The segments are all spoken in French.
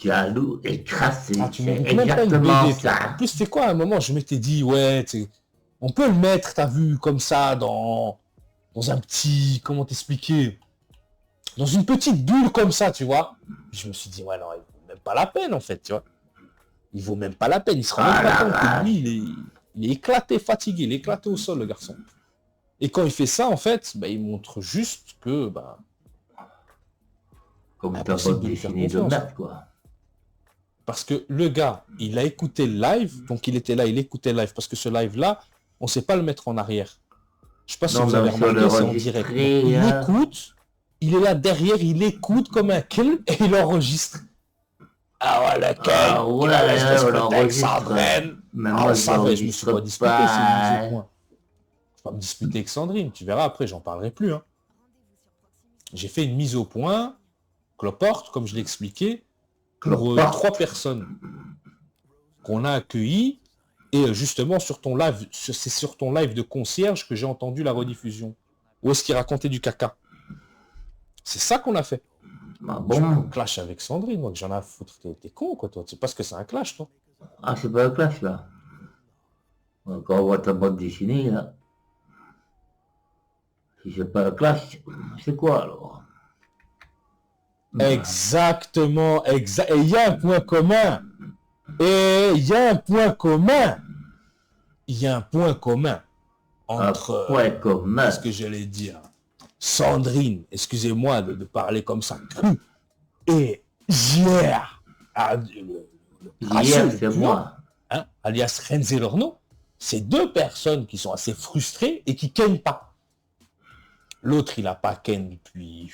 Jaloux et crassé, Ah, tu c'est mérites même pas une exactement BD, toi. En ça. plus, c'est quoi, à un moment, je m'étais dit, ouais, on peut le mettre, t'as vu, comme ça, dans un petit, comment t'expliquer, dans une petite bulle comme ça, tu vois. Puis je me suis dit, ouais, non, il vaut même pas la peine, en fait, tu vois. Il vaut même pas la peine, il se rend même Ah pas la compte que lui, vache. il est éclaté, fatigué, il est éclaté au sol, le garçon. Et quand il fait ça, en fait, bah, il montre juste que, bah, Comme ta impossible bande de lui faire dessinée de confiance, quoi. merde, quoi. Parce que le gars, il a écouté le live, donc il était là, il écoutait le live, parce que ce live-là, on ne sait pas le mettre en arrière. Je sais pas si Non, vous avez même si on remarqué, c'est en direct. Donc l'enregistrait, il hein. écoute, il est là derrière, il écoute comme un kill et il enregistre. Ah ouais, le Ah Ken, il allait se ouais, on disputer avec l'enregistre. Sandrine. Mais Ah, on moi, je savait, je me suis l'enregistre pas disputé, c'est une mise au pas. point. Je vais pas me disputer avec Sandrine, tu verras après, j'en parlerai plus. Hein. J'ai fait une mise au point, cloporte, comme je l'ai expliqué, pour 3 Cloporte. personnes qu'on a accueillies. Et justement, sur ton live, c'est sur ton live de concierge que j'ai entendu la rediffusion. Où est-ce qu'il racontait du caca? C'est ça qu'on a fait. Ah Je vais pas me bon? clash avec Sandrine, moi, que j'en ai à foutre. T'es con, quoi, toi. Tu sais pas ce que c'est un clash, toi. Ah, c'est pas la classe, là. Quand on voit ta bande dessinée, là. Si c'est pas la classe, c'est quoi, alors? Bah, Exactement, exact. Et il y a un point commun. Et il y a un point commun. Il y a un point commun un entre, point qu'est-ce commun. que j'allais dire, Sandrine, excusez-moi de parler comme ça, cru, et JR, le crasseux, Hier, le c'est puant, moi. hein, alias Renzi Lorno, c'est 2 personnes qui sont assez frustrées et qui kennent pas. L'autre, il a pas ken depuis...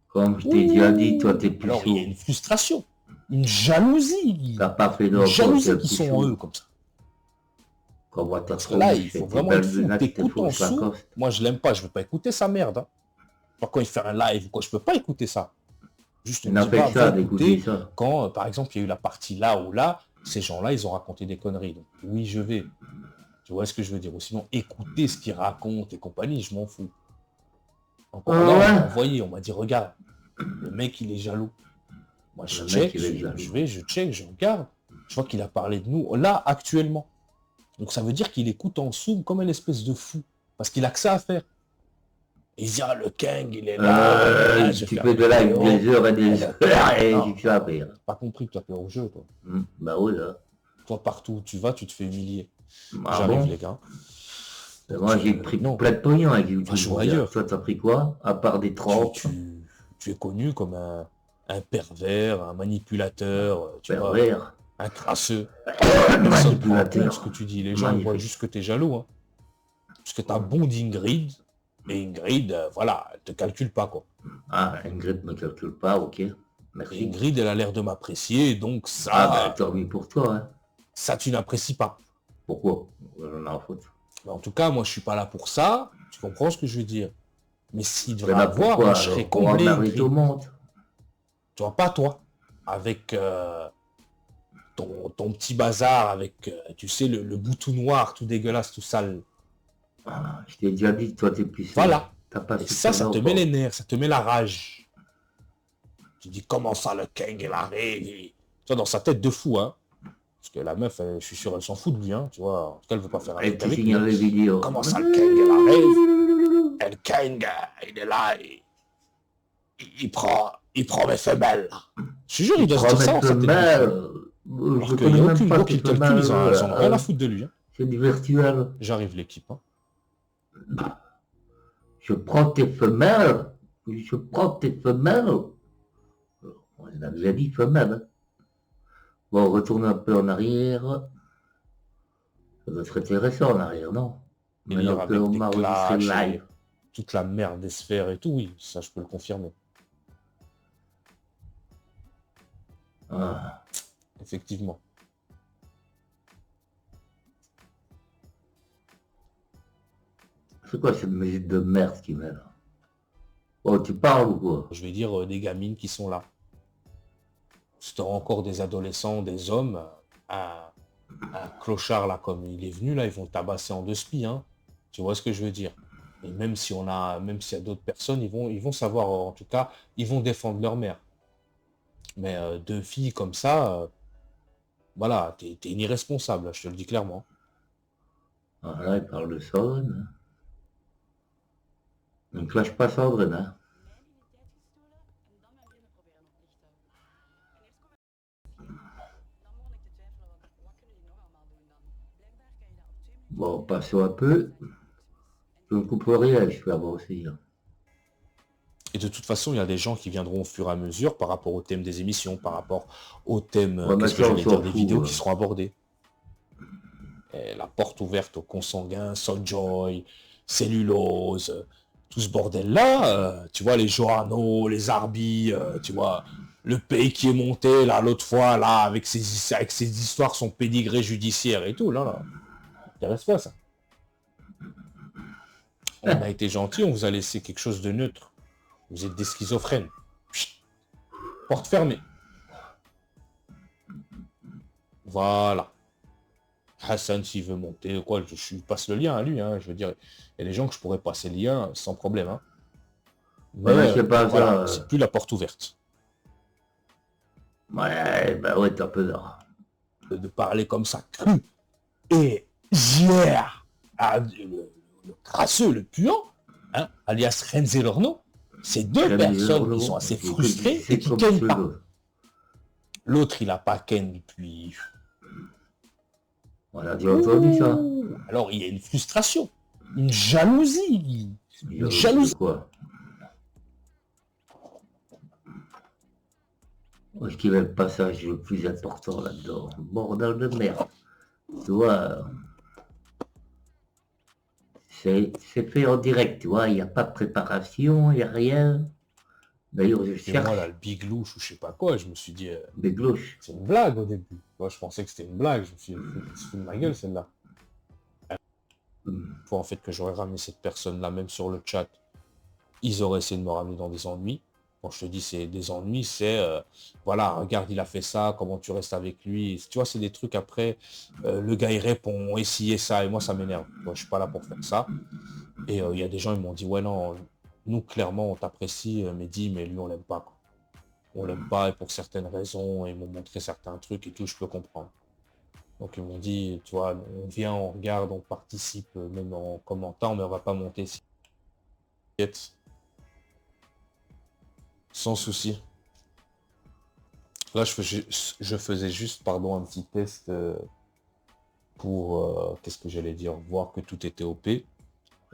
Comme je t'ai déjà dit, toi, t'es Ouh. plus Alors, il y a chaud. une frustration, une T'as jalousie, pas fait une d'enfant, t'es jalousie le qui plus sont en eux, chaud. comme ça. Quand on voit ta Parce que là, il tronche, faut tes vraiment être belles fou. lunettes, tes T'écoutes en fausses sous. Lacoste. Moi, je l'aime pas. Je veux pas écouter sa merde. Hein. Quand il fait un live, quoi, je peux pas écouter ça. Juste, on Il me n'a dit, fait que va ça, d'écouter écouter ça. quand, par exemple, il y a eu la partie là ou là. Ces gens-là, ils ont raconté des conneries. Donc, oui, je vais. Tu vois ce que je veux dire? Ou sinon, écouter ce qu'ils racontent et compagnie, je m'en fous. Encore là, on m'a Ouais. envoyé, on m'a dit, regarde, le mec, il est jaloux. Moi, je Le mec, check, il est jaloux. je check, je regarde. Je vois qu'il a parlé de nous, là, actuellement. Donc, ça veut dire qu'il écoute en sous comme une espèce de fou. Parce qu'il a que ça à faire. Il se dit, ah, le Kang, il est là, je vais Tu faire fais une de live vidéo. des heures et Et des le heures Kang, et non, tu fais rire. pas compris que toi, t'es au jeu, toi. Bah oui, là. Toi, partout où tu vas, tu te fais humilier. Ah J'arrive, bon? les gars. Donc, Moi, j'ai pris non, plein de pognon avec on va YouTube, jouer regarde. ailleurs. Toi, t'as pris quoi? À part des Tu, trompes, tu, tu es connu comme un pervers, un manipulateur, tu vois, pervers, un crasseux. Personne prend en compte ce que manipulateur. tu dis. Les gens, ils voient Magnifique. juste que tu es jaloux. Hein. Parce que tu as bon d'Ingrid. Et Ingrid, voilà, elle te calcule pas, quoi. Ah, Ingrid me calcule pas, ok. Et Merci. Ingrid, elle a l'air de m'apprécier, donc Ah, bah, ça, tant mieux pour toi, hein. ça, tu n'apprécies pas. Pourquoi? J'en ai à foutre. Mais en tout cas, moi, je suis pas là pour ça. Tu comprends ce que je veux dire? Mais s'il T'es devrait là avoir, moi, pourquoi, je serais alors? Pour comblé, emmerder tout le Ingrid. monde? Tu vois, pas toi. Avec ton petit bazar, avec, tu sais, le bout tout noir, tout dégueulasse, tout sale. Ah, je t'ai déjà dit, toi, t'es plus chaud. Voilà. T'as pas Et su ça, faire ça te met les d'enfant. nerfs, ça te met la rage. Tu dis, comment ça, le Kang, il arrive? Tu vois, dans sa tête de fou, hein. Parce que la meuf, je suis sûr, elle s'en fout de lui, hein. Tu vois, en tout cas, elle veut pas faire un Et truc tu avec lui. Hein. signales les vidéos. Comment ça, le Kang, il arrive? Et le Kang, il est là, il prend mes femelles. Je suis sûr, il Il doit se prend dire mes ça dans sa tête de fou. femelles. Hein. Je Alors qu'il n'y connais a même aucune pas go tes qui le calcule, ils femelles. en ont rien à foutre de lui. Hein. C'est du virtuel. J'arrive, l'équipe. Hein. Je prends tes femelles. Je prends tes femelles. On a déjà dit femelles. Bon, on retourne un peu en arrière. Ça doit être intéressant en arrière, non? Délire Maintenant avec qu'on des m'a enregistré le clashs live. et toute la merde des sphères et tout, oui, ça, je peux le confirmer. Ah. Effectivement. C'est quoi cette musique de merde qui met là? Oh, tu parles ou quoi? Je vais dire des gamines qui sont là. C'est encore des adolescents, des hommes, un clochard là comme il est venu là, ils vont le tabasser en 2 spies, hein. Tu vois ce que je veux dire? Et même s'il y a d'autres personnes, ils vont savoir, en tout cas, ils vont défendre leur mère. Mais deux filles comme ça, voilà, t'es une irresponsable, je te le dis clairement. Voilà, il parle de Sandrine. Ne clash pas Sandrine, hein. Bon, passons un peu. Je ne coupe rien, je peux avoir aussi. Hein. Et de toute façon, il y a des gens qui viendront au fur et à mesure par rapport au thème des émissions, par rapport au thème, Ouais, mais qu'est-ce que ça, on j'allais s'en dire, des vidéos fout. qui seront abordées. Et la porte ouverte aux consanguins, Souljoy, Cellulose, tout ce bordel-là, tu vois, les Johanno, les Arby, tu vois, le pays qui est monté, là, l'autre fois, là, avec ses histoires, son pédigré judiciaire et tout, là, là, ça t'intéresse pas, ça. On a été gentil, on vous a laissé quelque chose de neutre. Vous êtes des schizophrènes. Chut, porte fermée. Voilà. Hassan, s'il veut monter, quoi, je passe le lien à lui, hein, je veux dire, il y a des gens que je pourrais passer le lien sans problème, hein. Ouais, Mais mais c'est pas voilà, ça. c'est plus la porte ouverte. Ouais, bah ouais, t'as peu d'art. De parler comme ça, cru et hier, le crasseux, le puant, hein, alias Renzi Lorno, c'est deux Crème personnes qui sont Zerlo, assez qu'est-ce que frustrées et c'est qui comme kennent pas. pseudo? L'autre, il a pas ken depuis... On a déjà entendu ça. Ouh, alors, il y a une frustration, une jalousie, une Jalousie de jalousie. quoi? Est-ce qu'il y avait le passage le plus important là-dedans? Bordel de merde. Tu vois, c'est fait en direct, tu vois, il n'y a pas de préparation, il n'y a rien. D'ailleurs, je Et moi, là, cherche le Big Louche ou je sais pas quoi, je me suis dit, des gauches. c'est une blague au début. Moi, je pensais que c'était une blague, je me suis dit, se fout de ma gueule, celle-là. Fois, en fait, que j'aurais ramené cette personne-là, même sur le chat, ils auraient essayé de me ramener dans des ennuis. Quand je te dis c'est des ennuis, c'est voilà, regarde, il a fait ça, comment tu restes avec lui. Tu vois, c'est des trucs après, le gars il répond, essayez ça, et moi ça m'énerve. Moi, je suis pas là pour faire ça. Et il y a des gens, ils m'ont dit, ouais, non, nous clairement on t'apprécie, Mehdi, mais lui on l'aime pas, quoi. On l'aime pas, et pour certaines raisons, et ils m'ont montré certains trucs et tout, je peux comprendre. Donc ils m'ont dit, tu vois, on vient, on regarde, on participe, même en commentant, mais on va pas monter si sans souci. Là, je faisais juste, pardon, un petit test pour, qu'est-ce que j'allais dire, voir que tout était OP. Il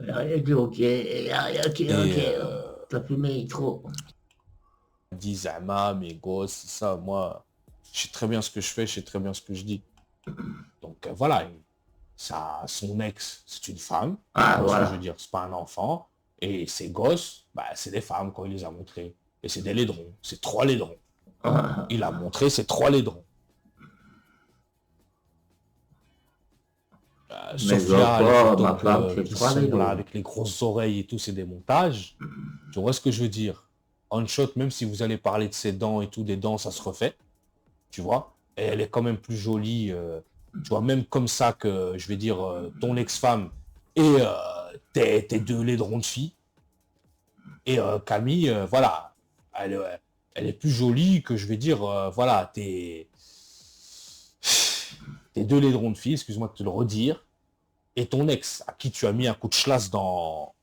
n'y a rien qui est ok, il n'y a rien qui est Et ok. T'as fumé trop. dit Zama, mes gosses, ça, moi, je sais très bien ce que je fais, je sais très bien ce que je dis. Donc voilà, ça, son ex, c'est une femme, tu Ah, vois ce que je veux voilà. dire, c'est pas un enfant. Et ses gosses, bah, c'est des femmes quand il les a montrés. Et c'est des laidrons, c'est 3 laidrons. Ah, Il a montré ces 3 laidrons. mes Sophia, les enfants, photos ma femme, c'est qui trois les sont là dos. avec les grosses oreilles et tout, c'est des montages. Tu vois ce que je veux dire? On shot, même si vous allez parler de ses dents et tout, des dents, ça se refait. Tu vois? Et elle est quand même plus jolie. Tu vois, même comme ça que, je vais dire, ton ex-femme et tes 2 laidrons de filles. Et Camille, voilà, elle est plus jolie que, je vais dire, voilà, tes 2 laidrons de filles, excuse-moi de te le redire. Et ton ex, à qui tu as mis un coup de chlasse dans,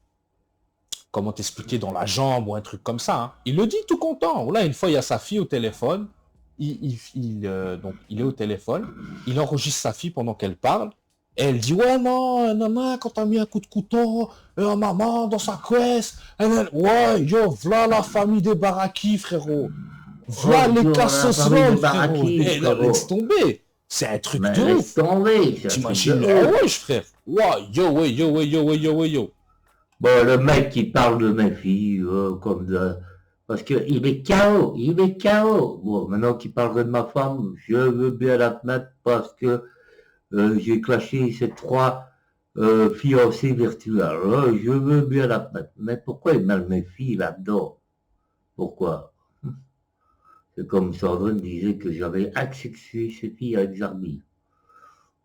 comment t'expliquer, dans la jambe ou un truc comme ça, hein, il le dit tout content. Là, une fois, il y a sa fille au téléphone. Donc, il est au téléphone. Il enregistre sa fille pendant qu'elle parle. Et elle dit, ouais, non, nana, quand t'as mis un coup de couteau, maman, dans sa cuisse. Ouais, yo, v'là la famille des Baraki, frérot. Oh, V'là les Dieu, la famille de cassos frérot. Baraki, Eh, non, laisse frérot. tomber. C'est un truc Mais de laisse ouf. tomber, c'est un truc de T'imagines, eh ouf. wesh, frère. Ouais, yo, ouais, yo, ouais, yo, ouais, yo, ouais, yo. Bon, le mec qui parle de mes filles, comme de... Parce qu'il est KO, il est KO. Bon, maintenant qu'il parle de ma femme, je veux bien l'admettre parce que j'ai clashé ces trois fiancés virtuels. Je veux bien l'admettre. Mais pourquoi il met mes filles là-dedans? Pourquoi? C'est comme Sandrine disait que j'avais asexué ses filles avec Zarbi.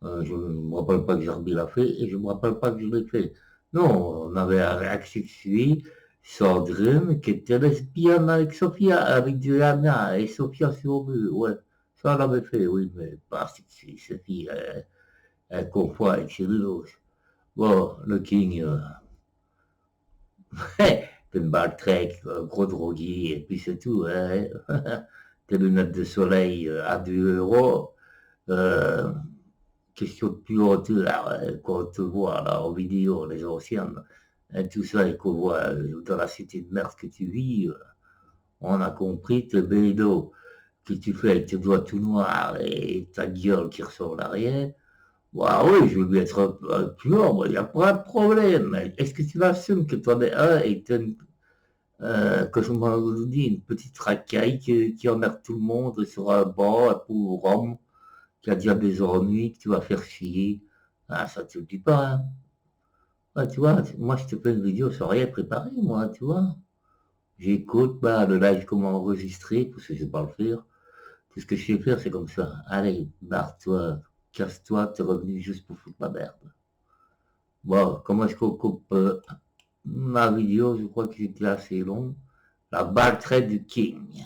Je ne me rappelle pas que Zarbi l'a fait et je ne me rappelle pas que je l'ai fait. Non, on avait asexué Sandrine qui était lesbienne avec Sophia, avec Diana et Sophia Surbu, ouais. Ça, on avait fait, oui, mais pas si Sophie, elle confond avec Cyril. Bon, le King, une balle trek, gros drogué, et puis c'est tout, hein. Tes lunettes de soleil à 2 euros. Euh, Question de pureté, là, quand on te voit là, en vidéo, les anciennes, et tout ça, et qu'on voit dans la cité de merde que tu vis, on a compris tes bédos que tu fais avec tes doigts tout noirs et ta gueule qui ressort l'arrière. Bah oui, je veux bien être pur, il n'y a pas de problème. Est-ce que tu l'assumes que tu en es un et que tu as que je m'en dis, une petite racaille qui emmerde tout le monde sur un banc, un pauvre homme qui a déjà des ennuis, que tu vas faire chier. Ah, ça tu le dis pas, hein. Ah, tu vois, moi je te fais une vidéo sans rien préparer, moi, tu vois. J'écoute bah, le live comment enregistrer, parce que je sais pas le faire. Tout ce que je sais faire, c'est comme ça. Allez, barre-toi, casse-toi, t'es revenu juste pour foutre ma merde. Bon, comment est-ce qu'on coupe ma vidéo? Je crois que c'était assez long. La batterie du King.